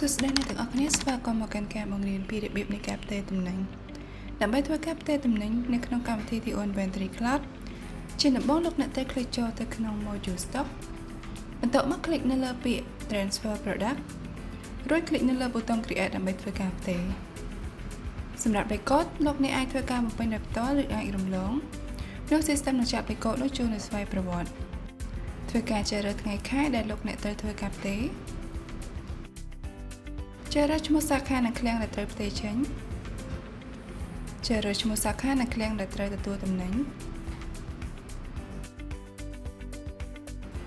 សួស្តីអ្នកទាំងអស់គ្នាស្វាគមន៍មកកាន់ការបង្រៀនពីរបៀបនៃការផ្ទេរទំនិញដើម្បីធ្វើការផ្ទេរទំនិញនៅក្នុងកម្មវិធី The Inventory Cloud ជាដំបូងលោកអ្នកត្រូវคลิกចូលទៅក្នុង Module Stock បន្ទាប់មកคลิกនៅលើពាក្យ Transfer Product រួចคลิกនៅលើប៊ូតុង Create ដើម្បីធ្វើការផ្ទេរសម្រាប់ record លោកអ្នកអាចធ្វើការបំពេញដោយផ្ទាល់ឬអាចរំលងនោះ system នឹងចាក់ record នោះចូលនៅស្វ័យប្រវត្តិធ្វើការជ្រើសរើសថ្ងៃខែដែលលោកអ្នកត្រូវធ្វើការផ្ទេរជ្រើសរើសឈ្មោះសាខានិងឃ្លាំងដែលត្រូវផ្ទេរចេញជ្រើសរើសឈ្មោះសាខានិងឃ្លាំងដែលត្រូវទទួលទំនិញ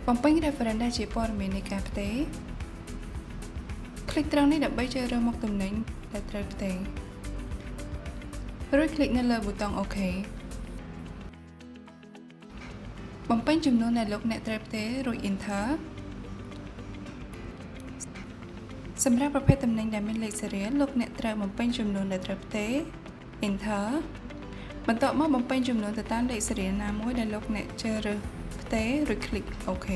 បំពេញ reference ដែលជាព័ត៌មាននៃការផ្ទេរคลิกត្រង់នេះដើម្បីជ្រើសរើសមុខទំនិញដែលត្រូវផ្ទេររួចคลิกនៅលើប៊ូតុង OK បំពេញចំនួនដែលលោកអ្នកត្រូវផ្ទេររួច Enter សម្រាប់ប្រភេទទំនិញដែលមានលេខស៊េរីលលោកអ្នកត្រូវបំពេញចំនួនដែលត្រូវផ្ទេរ Enter បន្ទាប់មកបំពេញចំនួនទៅតាមលេខស៊េរីលណាមួយដែលលោកអ្នកជ្រើសរើសផ្ទេររួចคลิก OK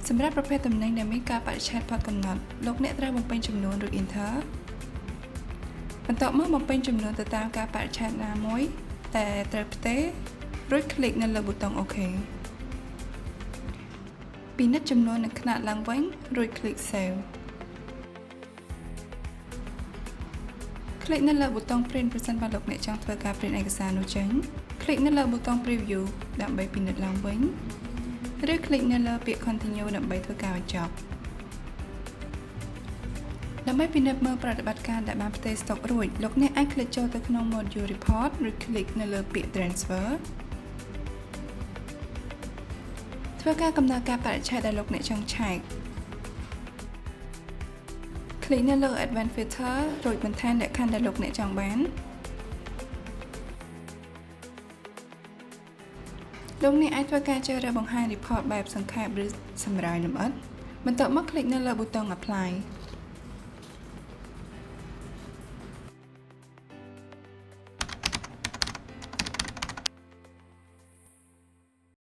សម្រាប់ប្រភេទទំនិញដែលមានកាលបរិច្ឆេទផុតកំណត់លោកអ្នកត្រូវបំពេញចំនួនរួច Enter បន្ទាប់មកបំពេញចំនួនទៅតាមកាលបរិច្ឆេទណាមួយដែលត្រូវផ្ទេររួចคลิกនៅលើប៊ូតុង OK ពិនិត្យចំនួននិងຂະຫນាតឡើងវិញរួចคลิก Saveคลิกនៅលើប៊ូតុង Print ប្រសិនបើលោកអ្នកចង់ធ្វើការ print ឯកសារនោះចេញคลิกនៅលើប៊ូតុង Preview ដើម្បីពិនិត្យឡើងវិញឬคลิกនៅលើពាក្យ Continue ដើម្បីធ្វើការបញ្ចប់ដើម្បីពិនិត្យមើលប្រតិបត្តិការដែលបានផ្ទេរស្តុករួចលោកអ្នកអាចคลิกចូលទៅក្នុង Module Report ឬคลิกនៅលើពាក្យ Transfer ធ្វើការកំណត់កាលបរិច្ឆេទដែលលោកអ្នកចង់ឆែកคลิกនៅលើ Advanced Filter រួចបន្ថែមលក្ខខណ្ឌដែលលោកអ្នកចង់បានលោកអ្នកអាចធ្វើការជ្រើសរើសបង្ហាញ report បែបសង្ខេបឬសម្រាយលម្អិតបន្ទាប់មកคลิกនៅលើប៊ូតុង Apply